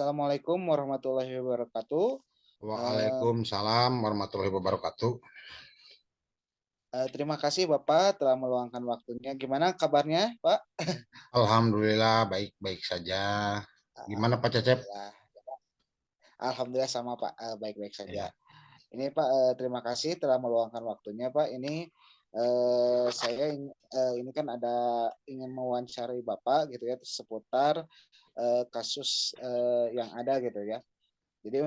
Assalamualaikum warahmatullahi wabarakatuh. Eh, Waalaikumsalam warahmatullahi wabarakatuh. Terima kasih Bapak telah meluangkan waktunya. Gimana kabarnya, Pak? Alhamdulillah baik-baik saja. Gimana Pak Cecep? Alhamdulillah. Alhamdulillah sama Pak, baik-baik saja. Ya. Ini Pak, terima kasih telah meluangkan waktunya Pak. Ini saya ini kan ada ingin mewawancari Bapak gitu ya seputar kasus yang ada gitu ya. Jadi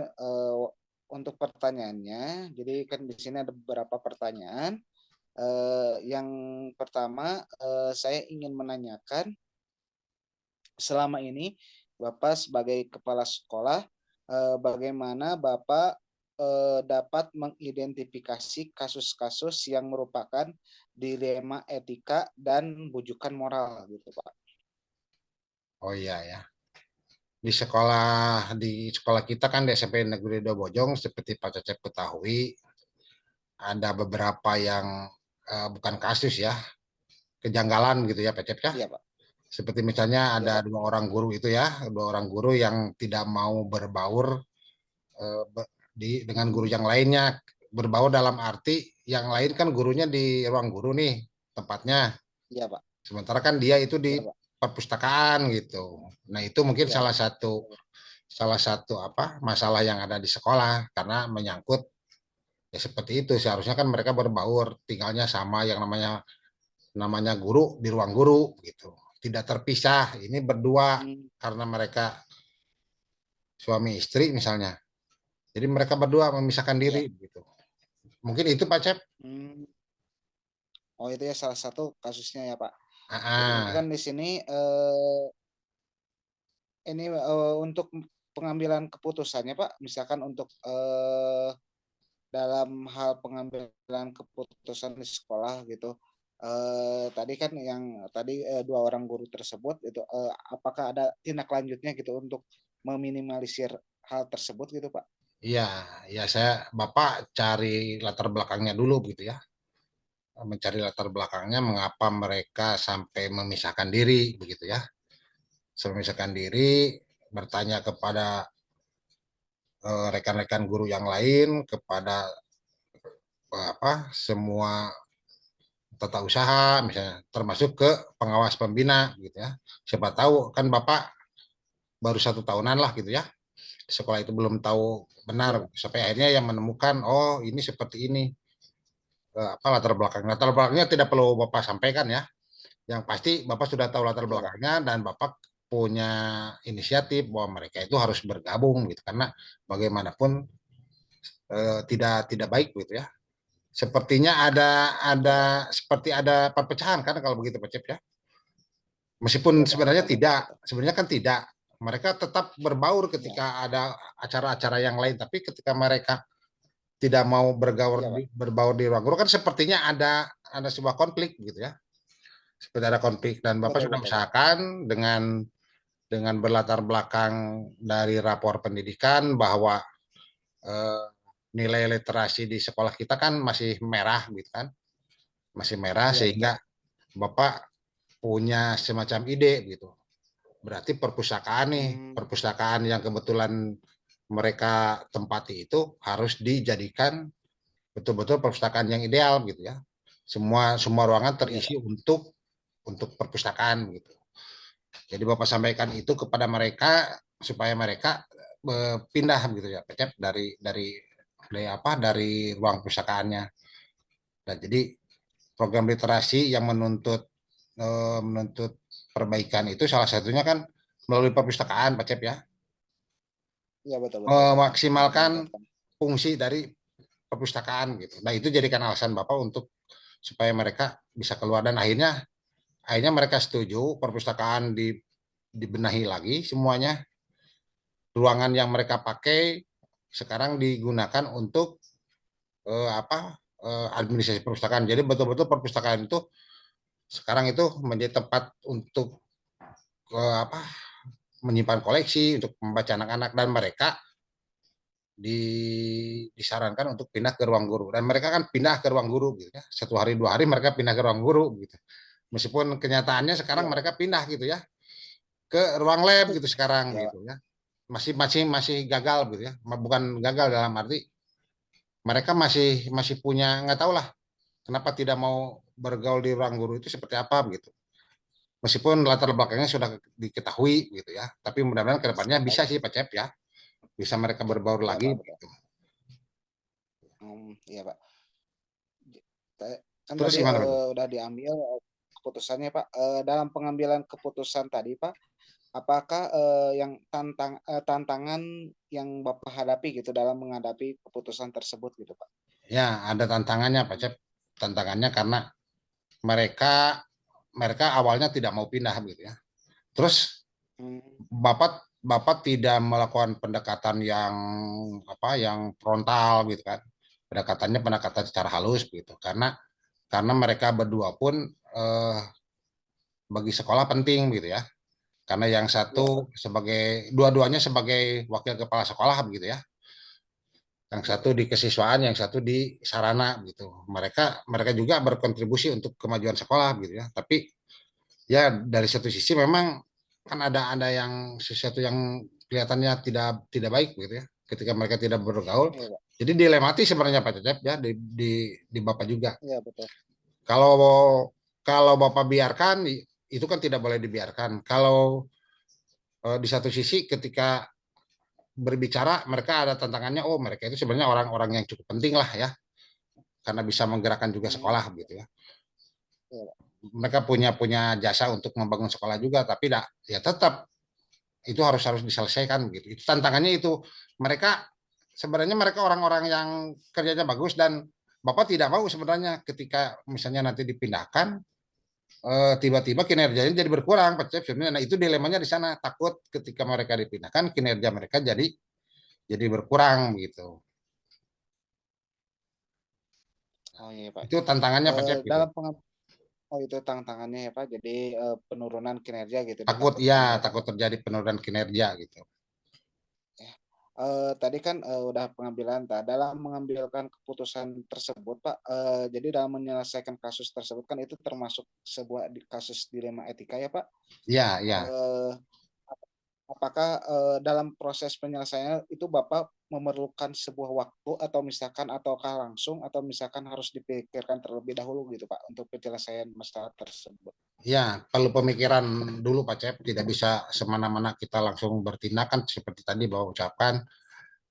untuk pertanyaannya, jadi kan di sini ada beberapa pertanyaan. Yang pertama, saya ingin menanyakan, selama ini Bapak sebagai kepala sekolah, bagaimana Bapak dapat mengidentifikasi kasus-kasus yang merupakan dilema etika dan bujukan moral gitu, Pak. Oh iya ya. Di sekolah kita kan di SMP Negeri Dobojong seperti Pak Cecep ketahui ada beberapa yang bukan kasus ya, kejanggalan gitu ya Pak Cecep ya. Iya, Pak. Seperti misalnya Iya, ada Pak. dua orang guru itu ya, dua orang guru yang tidak mau berbaur dengan guru yang lainnya. Berbaur dalam arti yang lain kan gurunya di ruang guru nih tempatnya. Iya, Pak. Sementara kan dia itu di Iya, Pak. perpustakaan gitu. Nah, itu mungkin Iya, salah Pak. satu salah satu apa masalah yang ada di sekolah karena menyangkut ya seperti itu. Seharusnya kan mereka berbaur, tinggalnya sama yang namanya namanya guru di ruang guru gitu. Tidak terpisah. Ini berdua Hmm. karena mereka suami istri misalnya. Jadi mereka berdua memisahkan diri Iya. gitu. Mungkin itu Pak Cep. Hmm. Oh, itu ya salah satu kasusnya ya, Pak. Jadi kan Ah, di sini ini untuk pengambilan keputusannya Pak, misalkan untuk dalam hal pengambilan keputusan di sekolah gitu. Tadi kan yang tadi dua orang guru tersebut itu apakah ada tindak lanjutnya gitu untuk meminimalisir hal tersebut gitu Pak? iya, ya saya Bapak cari latar belakangnya dulu gitu ya. Mencari latar belakangnya mengapa mereka sampai memisahkan diri begitu ya. Memisahkan diri, bertanya kepada rekan-rekan guru yang lain, kepada apa semua tata usaha misalnya, termasuk ke pengawas pembina gitu ya. Siapa tahu kan Bapak baru 1 tahunan lah gitu ya. Sekolah itu belum tahu Iya benar Pak. sampai akhirnya yang menemukan oh ini seperti ini. Apa latar belakangnya tidak perlu Bapak sampaikan ya. Yang pasti Bapak sudah tahu latar Iya Pak. belakangnya dan Bapak punya inisiatif bahwa mereka itu harus bergabung gitu karena bagaimanapun tidak baik gitu ya. Sepertinya Iya Pak. ada perpecahan kan kalau begitu Pak Cep ya. Meskipun Iya Pak. sebenarnya Ada tidak, perpecahan. sebenarnya kan tidak. Mereka tetap berbaur Iya. ketika ada acara-acara yang lain, tapi ketika mereka tidak mau Iya Pak. berbaur di ruang guru kan sepertinya ada sebuah konflik gitu ya. Seperti ada konflik dan Bapak Betul sudah betul Pak. usahakan dengan berlatar belakang dari rapor pendidikan bahwa eh, nilai literasi di sekolah kita kan masih merah gitu kan, masih merah Iya betul. sehingga Bapak punya semacam ide gitu. Berarti perpustakaan nih, Hmm. perpustakaan yang kebetulan mereka tempati itu harus dijadikan betul-betul perpustakaan yang ideal gitu ya. Semua semua ruangan Iya terisi Pak. untuk perpustakaan gitu. Jadi Bapak sampaikan itu kepada mereka supaya mereka pindah gitu ya, Pecep dari ruang pustakaannya. Dan jadi program literasi yang menuntut perbaikan itu salah satunya kan melalui perpustakaan, Pak Cep ya. Iya betul betul Pak. Untuk Memaksimalkan meningkatkan. fungsi dari perpustakaan gitu. Nah, itu jadikan alasan Bapak untuk supaya mereka bisa keluar dan akhirnya akhirnya mereka setuju perpustakaan dibenahi lagi semuanya. Ruangan yang mereka pakai sekarang digunakan untuk administrasi perpustakaan. Jadi betul-betul perpustakaan itu sekarang itu menjadi tempat untuk apa menyimpan koleksi untuk membaca anak-anak dan mereka disarankan untuk pindah ke ruang guru dan mereka kan pindah ke ruang guru gitu ya 1 hari 2 hari mereka pindah ke ruang guru gitu meskipun kenyataannya sekarang Iya Pak. mereka pindah gitu ya ke ruang lab gitu sekarang Iya Pak. gitu ya masih gagal gitu ya. Bukan gagal dalam arti mereka masih punya, nggak tahu lah kenapa tidak mau bergaul di ruang guru itu seperti apa begitu. Meskipun latar belakangnya sudah diketahui gitu ya, tapi mudah-mudahan kedepannya bisa sih Pak Cep ya, bisa mereka berbaur Iya Pak, lagi betul. gitu. Iya Pak. Kan Terus tadi gimana Pak? udah diambil keputusannya Pak. Dalam pengambilan keputusan tadi Pak, apakah yang tantangan yang Bapak hadapi gitu dalam menghadapi keputusan tersebut gitu Pak? Ya ada tantangannya Pak Cep, tantangannya karena mereka mereka awalnya tidak mau pindah gitu ya. Terus Hmm, Bapak Bapak tidak melakukan pendekatan yang frontal gitu kan. Pendekatan secara halus gitu. Karena mereka berdua pun bagi sekolah penting gitu ya. Karena yang iya Pak. satu sebagai dua-duanya sebagai wakil kepala sekolah begitu ya. Yang Iya satu di kesiswaan, yang satu di sarana gitu. Mereka juga berkontribusi untuk kemajuan sekolah gitu ya. Tapi ya dari satu sisi memang kan ada yang sesuatu yang kelihatannya tidak tidak baik gitu ya ketika mereka tidak bergaul. iya Pak. Jadi dilematis sebenarnya Pak Cecep ya di Bapak juga. Iya betul. Kalau kalau Bapak biarkan itu kan tidak boleh dibiarkan. Kalau di satu sisi ketika berbicara mereka ada tantangannya, oh mereka itu sebenarnya orang-orang yang cukup penting lah ya karena bisa menggerakkan juga Hmm, sekolah gitu ya. iya Pak. Mereka punya jasa untuk membangun sekolah juga, tapi ya tetap itu harus harus diselesaikan gitu. Itu tantangannya itu mereka sebenarnya mereka orang-orang yang kerjanya bagus dan Bapak tidak mau sebenarnya ketika misalnya nanti dipindahkan tiba-tiba kinerjanya jadi berkurang Pak Cep sebenarnya. Nah itu dilemanya di sana takut ketika mereka dipindahkan kinerja mereka jadi berkurang gitu. Oh iya Pak. Itu tantangannya Pak Cep gitu. Dalam oh itu tantangannya ya Pak. Jadi penurunan kinerja gitu Takut ya ditakutkan ya Pak. takut terjadi penurunan kinerja gitu. Ya. Tadi kan udah pengambilan dalam mengambilkan keputusan tersebut Pak. Jadi dalam menyelesaikan kasus tersebut kan itu termasuk sebuah kasus dilema etika ya Pak. Ya ya. Eh, Apakah dalam proses penyelesaiannya itu Bapak memerlukan sebuah waktu atau misalkan ataukah langsung atau misalkan harus dipikirkan terlebih dahulu gitu Pak untuk penyelesaian masalah tersebut? Ya, perlu pemikiran dulu Pak Cep, tidak bisa semena-mena kita langsung bertindak kan seperti tadi Bapak ucapkan,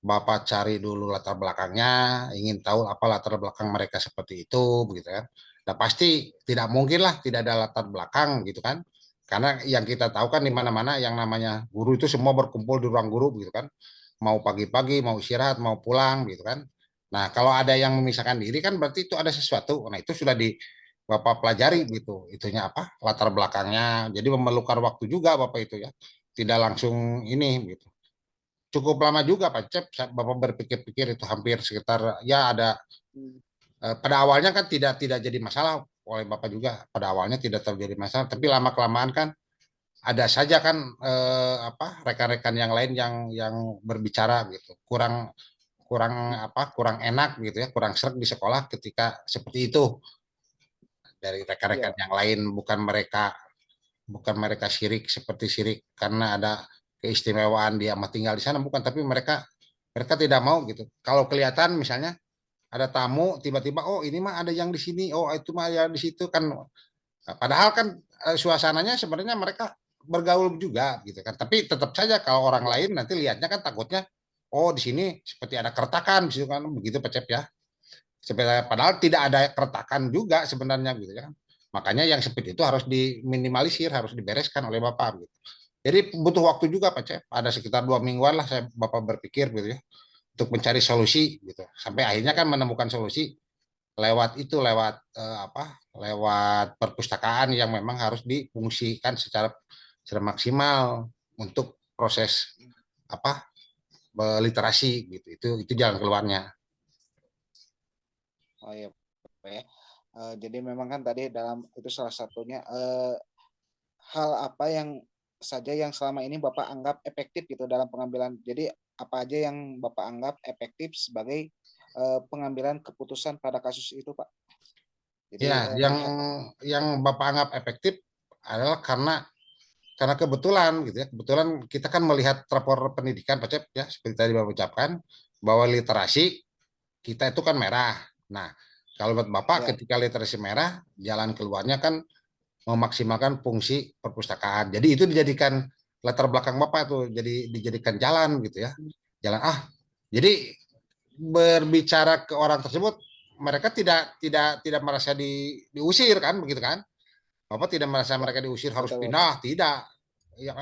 Bapak cari dulu latar belakangnya, ingin tahu apa latar belakang mereka seperti itu, begitu kan. Nah pasti tidak mungkin lah tidak ada latar belakang gitu kan. Karena yang kita tahu kan di Iya, mana-mana yang namanya guru itu semua berkumpul di ruang guru gitu kan. Mau pagi-pagi, mau istirahat, mau pulang gitu kan. Nah kalau ada yang memisahkan diri kan berarti itu ada sesuatu. Nah itu sudah di Bapak pelajari gitu, itunya apa latar belakangnya. Jadi memerlukan waktu juga Bapak itu ya. Tidak langsung ini gitu cukup lama juga Pak Cep. Bapak berpikir-pikir itu hampir sekitar ya ada hmm, pada awalnya kan tidak jadi masalah oleh Bapak juga. Pada awalnya tidak terjadi masalah, tapi iya, lama kelamaan kan ada saja kan rekan-rekan yang lain yang berbicara gitu. Kurang kurang kurang enak gitu ya, kurang seret di sekolah ketika seperti itu dari iya, rekan-rekan Pak. yang lain bukan mereka syirik seperti syirik karena ada keistimewaan dia mah tinggal di sana bukan tapi mereka mereka tidak mau gitu. Kalau kelihatan misalnya ada tamu tiba-tiba oh ini mah ada yang di sini, oh itu mah ya di situ kan. Nah, padahal kan suasananya sebenarnya mereka bergaul juga gitu kan. Tapi tetap saja kalau orang Iya, lain nanti lihatnya kan takutnya oh di sini seperti ada keretakan gitu kan begitu Pak Cep ya. Sebenarnya padahal tidak ada keretakan juga sebenarnya gitu ya. Makanya yang seperti itu harus diminimalisir, harus dibereskan oleh Bapak gitu. Jadi butuh waktu juga Pak Cep. Ada sekitar 2 mingguan lah saya Bapak berpikir gitu ya untuk mencari solusi gitu. Sampai akhirnya kan menemukan solusi lewat itu lewat perpustakaan yang memang harus difungsikan secara maksimal untuk proses apa literasi gitu. Itu jalan keluarnya. oh iya Pak ya. Jadi memang kan tadi dalam itu salah satunya hal apa yang saja yang selama ini Bapak anggap efektif gitu dalam pengambilan. Jadi apa aja yang Bapak anggap efektif sebagai pengambilan keputusan pada kasus itu, Pak? Jadi Ya, yang Bapak anggap efektif adalah karena karena kebetulan gitu ya, kebetulan kita kan melihat rapor pendidikan Pak Cep ya, seperti tadi Bapak ucapkan bahwa literasi kita itu kan merah. Nah, kalau buat Bapak Ya, ketika literasi merah, jalan keluarnya kan memaksimalkan fungsi perpustakaan. Jadi itu dijadikan latar belakang Bapak tuh, jadi dijadikan jalan gitu ya. Jalan jadi berbicara ke orang tersebut, mereka tidak merasa diusir kan begitu kan? Bapak tidak merasa ya, mereka diusir harus betul betul. pindah, tidak.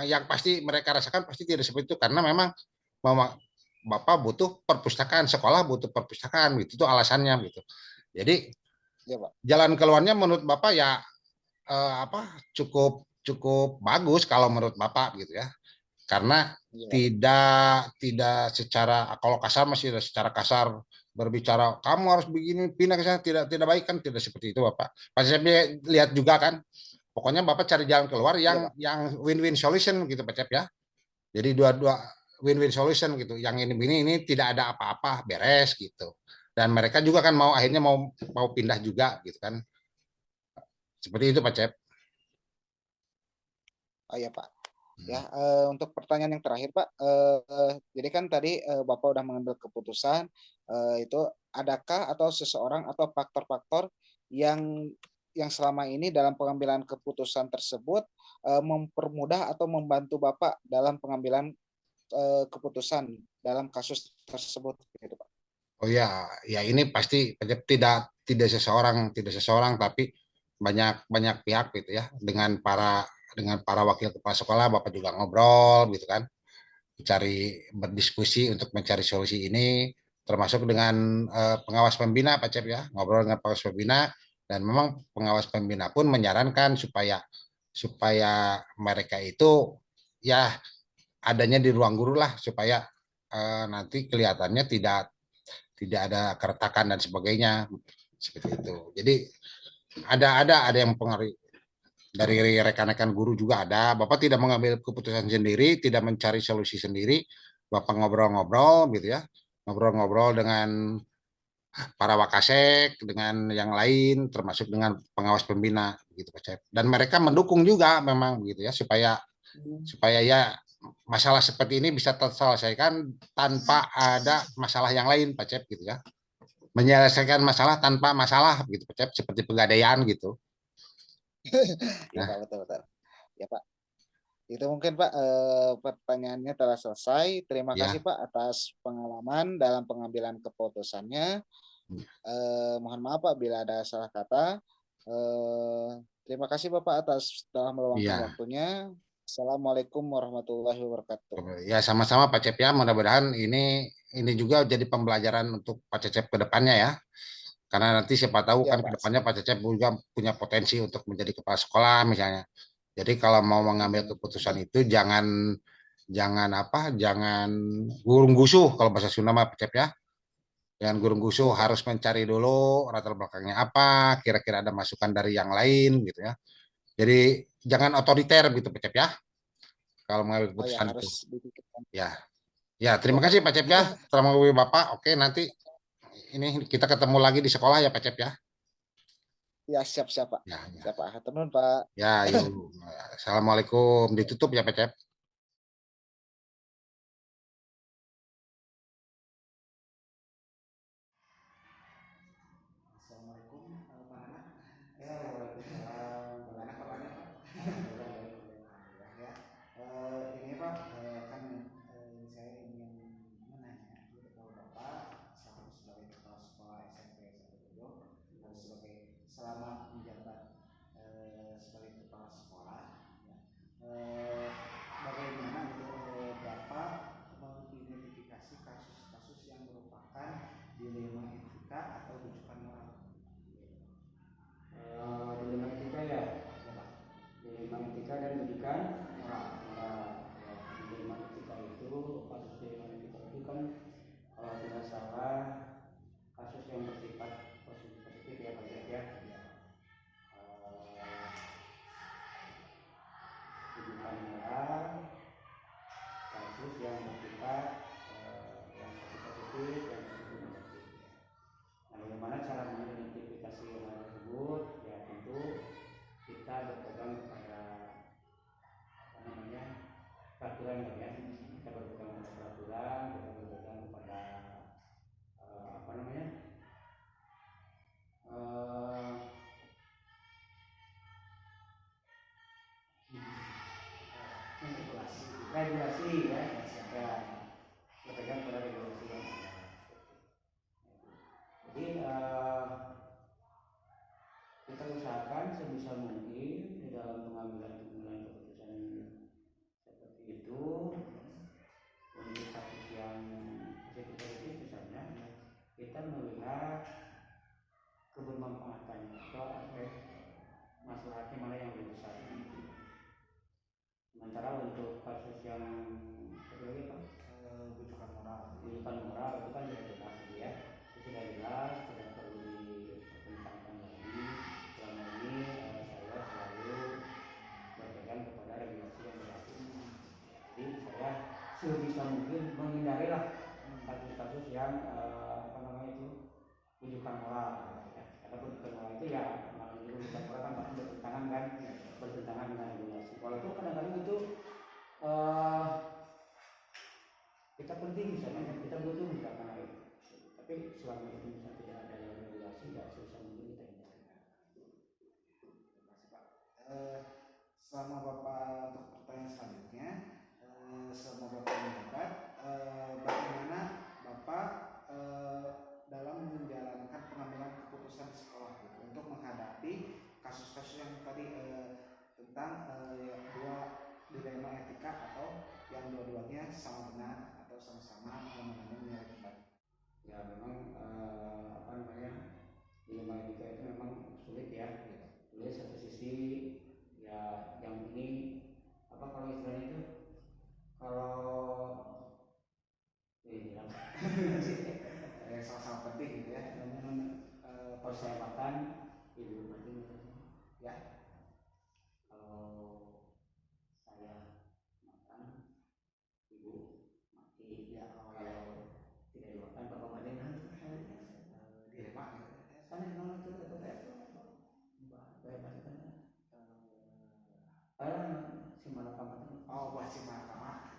Yang pasti mereka rasakan pasti tidak seperti itu karena memang mama, Bapak butuh perpustakaan, sekolah butuh perpustakaan gitu, itu alasannya gitu. Jadi Ya Pak. jalan keluarnya menurut Bapak ya cukup cukup bagus kalau menurut Bapak gitu ya. Karena Iya. tidak secara kalau kasar masih secara kasar berbicara kamu harus begini pindah ke sana tidak baik kan tidak seperti itu Bapak. Pasti saya lihat juga kan. Pokoknya Bapak cari jalan keluar Iya yang Pak. win-win solution gitu Pak Cep ya. Jadi dua-dua win-win solution gitu. Yang ini tidak ada apa-apa beres gitu. Dan mereka juga kan mau akhirnya mau pindah juga gitu kan. Seperti itu Pak Cep. Oh ya Pak. Hmm. Ya, untuk pertanyaan yang terakhir Pak, jadi kan tadi Bapak udah mengambil keputusan, itu adakah atau seseorang atau faktor-faktor yang selama ini dalam pengambilan keputusan tersebut mempermudah atau membantu Bapak dalam pengambilan keputusan dalam kasus tersebut, gitu Pak? Oh ya, ya ini pasti tidak tidak seseorang tapi banyak banyak pihak gitu ya dengan para wakil kepala sekolah Bapak juga ngobrol gitu kan, berdiskusi untuk mencari solusi ini termasuk dengan pengawas pembina Pak Cep ya, ngobrol dengan pengawas pembina dan memang pengawas pembina pun menyarankan supaya supaya mereka itu ya adanya di ruang guru lah supaya nanti kelihatannya tidak ada keretakan dan sebagainya seperti itu. Jadi ada yang pengaruh dari rekan-rekan guru juga ada. Bapak tidak mengambil keputusan sendiri, tidak mencari solusi sendiri. Bapak ngobrol-ngobrol gitu ya, ngobrol-ngobrol dengan para wakasek, dengan yang lain, termasuk dengan pengawas pembina gitu Pak Cep. Dan mereka mendukung juga memang gitu ya supaya Hmm. supaya ya masalah seperti ini bisa terselesaikan tanpa ada masalah yang lain Pak Cep gitu ya, menyelesaikan masalah tanpa masalah gitu Cep, seperti pegadaian gitu. Ya Nah, Pak, betul betul. Ya Pak, itu mungkin Pak pertanyaannya telah selesai. Terima kasih ya, Pak atas pengalaman dalam pengambilan keputusannya. Mohon maaf Pak bila ada salah kata. Terima kasih Bapak atas telah meluangkan iya, waktunya. Assalamualaikum warahmatullahi wabarakatuh. ya sama-sama Pak Cep ya. Mudah-mudahan ini juga jadi pembelajaran untuk Pak Cecep ke depannya ya. Karena nanti siapa tahu Ya kan ke Pak. depannya Pak Cecep juga punya potensi untuk menjadi kepala sekolah misalnya. Jadi kalau mau mengambil Amin. keputusan itu jangan gurung gusuh kalau bahasa Sunda mah Pak Cep ya. Dengan gurung gusuh Ya Pak. harus mencari dulu latar belakangnya apa, kira-kira ada masukan dari yang lain gitu ya. Jadi jangan otoriter gitu Pak Cep ya, kalau mengambil Oh ya keputusan itu. harus dipikirkan. Ya, ya Ya terima Pak. kasih Pak Cep ya, telah menghubungi Bapak. Oke, nanti ini kita ketemu lagi di sekolah ya Pak Cep ya. Ya siap-siap Pak. Ya, ya, Siap Pak. Hatur nuhun, Pak. ya, yuk. Assalamualaikum. Ditutup ya Pak Cep. Assalamualaikum Pak Nana. Ya, waalaikumsalam. Bagaimana kabarnya Pak? Alhamdulillah baik, baik, alhamdulillah ya. Ini Pak, kan saya ingin menanya gitu kalau Bapak selaku sebagai kepala sekolah SMP 1 harus sebagai selama menjabat sebagai kepala sekolah, ya, eh, bagaimana gitu Bapak mengidentifikasi kasus-kasus yang merupakan dilema etika atau rujukan moral. Dilema etika ya, Ya Pak. dilema etika dan rujukan Moral. moral. Ya, dilema etika itu, kasus dilema etika itu kan kalau tidak salah kasus yang bersifat positif ya Pak ya. Ya. regulasi ya, ya berpegang pada regulasi yang ada. Jadi kita usahakan sebisa mungkin di dalam pengambilan keputusan seperti itu untuk kasus yang eksekutif misalnya kita melihat kebermanfaatannya atau aspek masalahnya mana yang lebih besar. Sementara untuk kasus yang satu lagi Pak, Bujukan moral itu kan sudah jelas ya, itu sudah jelas, tidak perlu dipertentangkan lagi. Selama ini saya selalu berpegang kepada regulasi yang berlaku. Jadi saya sebisa mungkin menghindari lah kasus-kasus yang bujukan moral. Karena bujukan moral itu ya malah bujukan moral kan pasti bertentangan dengan regulasi. Walaupun kadang-kadang itu kita penting misalnya kita butuh misalkan hal itu, tapi selama itu misalnya tidak ada regulasi ya susah mungkin kita hindari. Terima kasih Pak. Selama Bapak untuk pertanyaan selanjutnya, selama Bapak menjabat, bagaimana Bapak dalam menjalankan pengambilan keputusan di sekolah gitu, untuk menghadapi kasus-kasus yang tadi tentang dua dilema etika atau yang dua-duanya sama benar atau sama-sama mengandung nilai kebaikan. Ya memang dilema etika itu memang sulit ya. Sulit satu sisi ya yang ini kalau istilahnya itu kalau sama-sama penting gitu ya. Kalau saya makan ibu penting ya. Kalau saya makan ibu mati ya. Kalau tidak dimakan bapak mati Dilema gitu. Sana nol itu si malakama itu. Oh, buat si malakama.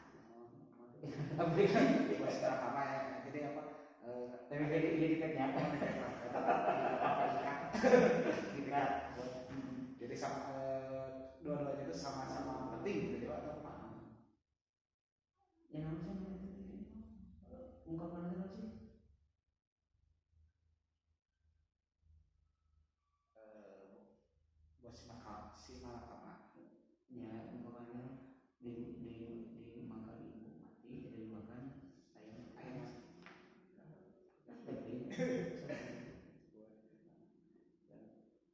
Buat si malakama ya. Jadi apa? Tapi jadi nyata. Jadi sama dua-duanya itu sama-sama penting gitu atau apa? Ya namanya ungkapan apa sih? Buat si malakama. Ya ungkapannya dimakan ibu mati, tidak dimakan ayam mati.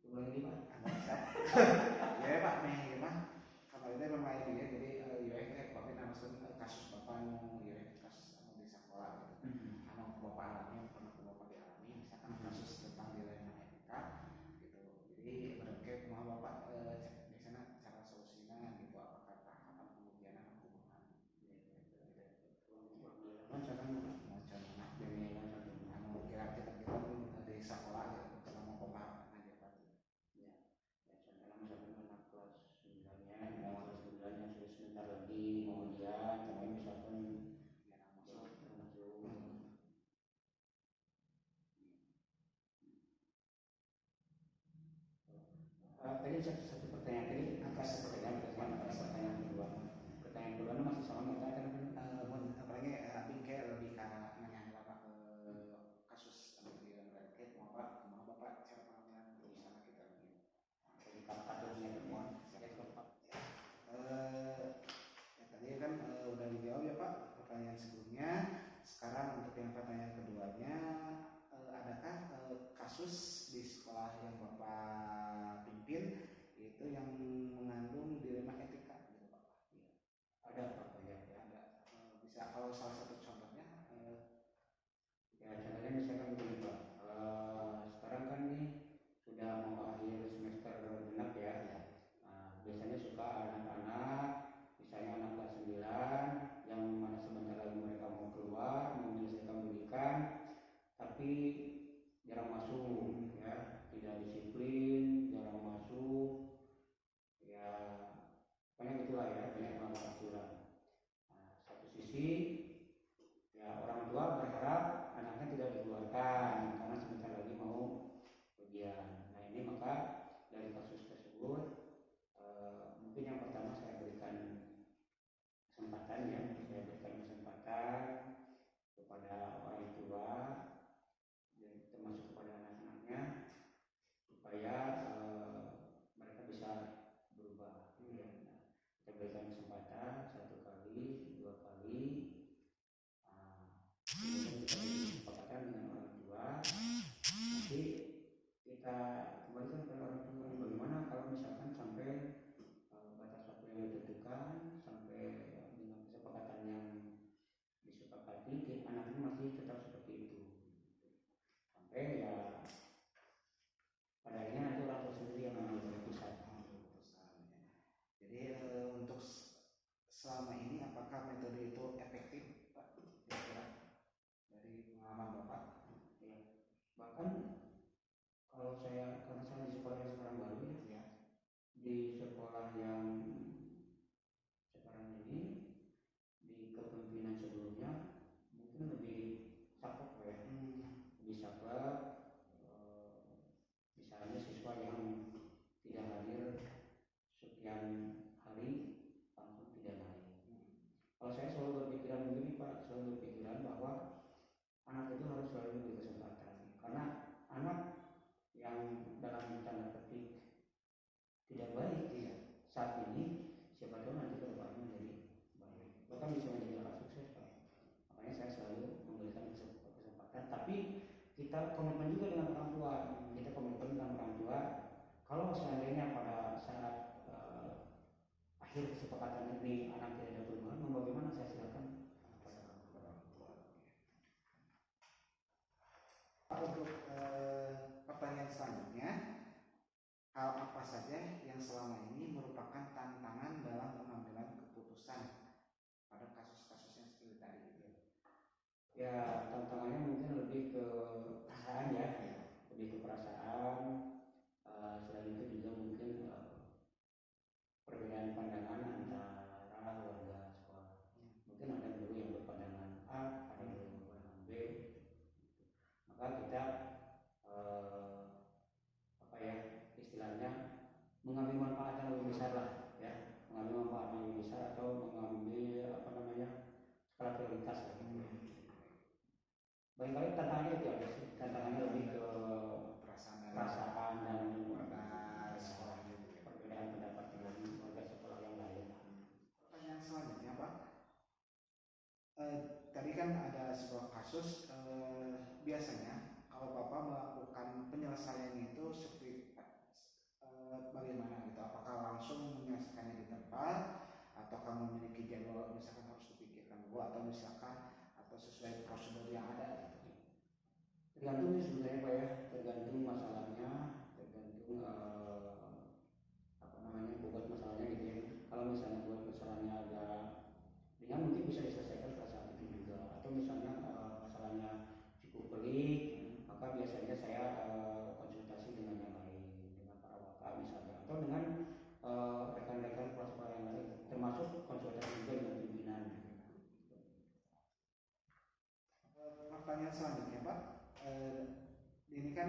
Coba lagi Pak. Ya Pak, nih gimana? Kalau itu memang ya, jadi Bapak langsung kasus Bapak kasus di sekolah gitu. Bapak alami pernah Bapak dialami, misalkan kasus tentang dilema etika gitu. Jadi berarti mau Bapak di sana cara solusinya gitu, apakah tahapan pembuktian hukuman kira-kira kita di sekolah gitu, kalau mau pembahasan aja Pak. Ya, contohnya misalkan anak kelas 9-nya, kelas 9-nya sudah sebentar lagi mau ujian, kemudian misalkan tadi satu pertanyaan tadi atas pertanyaan kedua. Pertanyaan kedua masih sama nggak kan? Apalagi bingkai lebih karena nanya Bapak kasus terkait mau Bapak cara pengambilan keputusan kita gitu. Jadi kasusnya semua. Tadi kan udah dijawab ya Pak pertanyaan sebelumnya. Sekarang untuk yang pertanyaan keduanya, adakah kasus di sekolah yang Bapak pimpin itu yang mengandung dilema etika gitu Pak? Ya. Ada Pak, ya. Ada. Bisa kalau salah satu contohnya? Ya contohnya misalkan begini Pak. Sekarang kan nih sudah mau akhir semester genap ya. Nah, biasanya suka anak-anak, misalnya anak kelas 9 yang mana sebentar lagi mereka mau keluar, mau menyelesaikan pendidikan, tapi jarang masuk ya, tidak disiplin, jarang masuk, ya banyak itulah ya, banyak masalah curang. Nah, satu sisi ya orang tua berharap anaknya tidak dikeluarkan karena sebentar lagi mau ujian. Nah ini maka dari kasus tersebut mungkin yang pertama saya berikan kesempatan ya kembalikan ke orang tua. Bagaimana kalau misalkan sampai batas waktu yang ditentukan, sampai dengan kesepakatan yang disepakati, anaknya masih tetap seperti itu, sampai ya pada akhirnya nanti orang tua sendiri yang mengambil keputusan. Jadi untuk selama ini apakah metode itu efektif, Pak? Kira-kira dari pengalaman Bapak? Ya, bahkan kalau karena saya di sekolah yang sekarang baru ya, di sekolah yang sekarang ini, di kepemimpinan sebelumnya mungkin lebih saklek ya, lebih saklek. Misalnya siswa yang tidak hadir sekian hari langsung tidak naik. Kalau saya selalu berpikiran begini Pak, selalu berpikiran bahwa anak itu harus selalu diberi kesempatan, karena anak yang dalam tanda petik tidak baik ya saat ini, siapa tahu nanti kedepannya menjadi baik, bahkan bisa menjadi orang sukses Pak. Makanya saya selalu memberikan kesempatan, tapi kita komitmen juga dengan orang tua. Kita komitmen dengan orang tua. Kalau seandainya pada saat akhir kesepakatan ini anak tidak ada perubahan, bagaimana, saya silakan pada orang tua. Untuk pertanyaan selanjutnya, hal apa saja yang selama ini merupakan tantangan dalam pengambilan keputusan pada kasus-kasus yang seperti tadi? Ya, tantangannya mungkin lebih ke perasaan ya, lebih ke perasaan. Selain itu juga mungkin perbedaan pandangan antara warga sekolah. Mungkin ada guru yang berpandangan A, ada guru yang berpandangan B. Maka kita istilahnya mengambil manfaat yang lebih besar lah ya, mengambil manfaat yang lebih besar atau mengambil skala prioritas lah gitu. Barangkali tantangannya itu ada sih, tantangannya lebih ke perasaan dan sekolah, perbedaan pendapat dengan warga sekolah yang lain. Pertanyaan selanjutnya Pak, tadi kan ada sebuah kasus, biasanya kalau Bapak melakukan penyelesaiannya itu seperti bagaimana gitu? Apakah langsung menyelesaikannya di tempat, atau kamu memiliki jadwal misalkan harus dipikirkan dulu, atau misalkan atau sesuai prosedur yang ada gitu? Tergantung sih sebenarnya Pak ya, tergantung masalahnya, tergantung bobot masalahnya gitu ya. Kalau misalnya buat masalahnya agak ringan mungkin bisa diselesaikan pada saat itu juga, atau misalnya masalahnya cukup pelik, maka biasanya saya konsultasi dengan yang lain, dengan para waka misalnya, atau dengan rekan-rekan kepala sekolah yang lain, termasuk konsultasi juga dengan pimpinan. Pertanyaan selanjutnya Pak, ini kan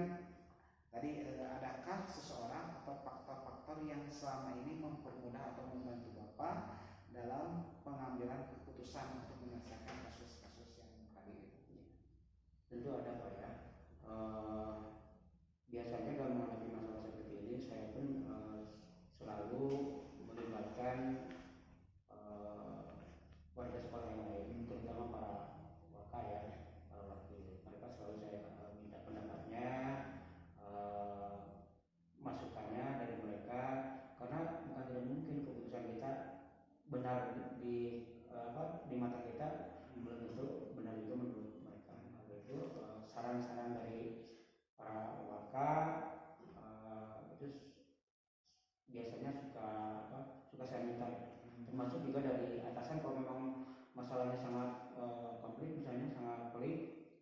tadi adakah seseorang atau faktor-faktor yang selama ini mempermudah atau membantu Bapak dalam pengambilan keputusan untuk menyelesaikan kasus-kasus yang tadi itu? Tentu ada Pak ya. Biasanya dalam menghadapi masalah seperti ini, saya pun selalu melibatkan warga sekolah yang lain, terutama para waka ya, para wakil. Mereka selalu saya minta pendapatnya, masukannya dari mereka, karena bukan tidak mungkin keputusan kita benar di mata kita, belum tentu benar itu menurut mereka. Itu saran-saran dari para waka itu biasanya suka saya minta, termasuk juga dari atasan. Kalau memang masalahnya sangat komplit, misalnya sangat pelik,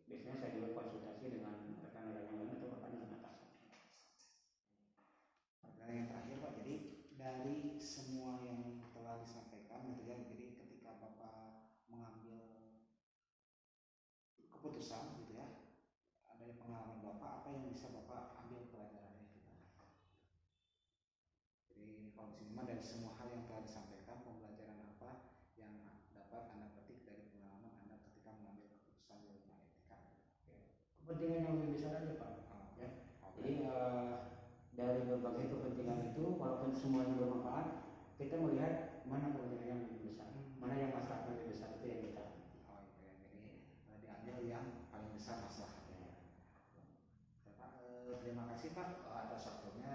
biasanya saya juga konsultasi dengan rekan-rekan yang lain atau bahkan dengan atasan. Yang terakhir Pak, jadi dari semua yang telah disampaikan gitu ya, jadi ketika Bapak mengambil keputusan gitu ya, dari pengalaman Bapak, apa yang bisa Bapak ambil pelajarannya gitu? Jadi kalau di sini dari semua hal yang telah disampaikan, pembelajaran apa yang dapat Anda petik dari pengalaman Anda ketika mengambil keputusan di rumah etika? Kepentingan yang lebih besar aja Pak. Ya. Jadi dari berbagai kepentingan itu, walaupun semuanya bermanfaat, kita melihat mana kepentingan yang lebih besar, mana yang masalahnya lebih besar, itu yang kita. Jadi diambil yang paling besar masalahnya. Terima kasih Pak atas waktunya.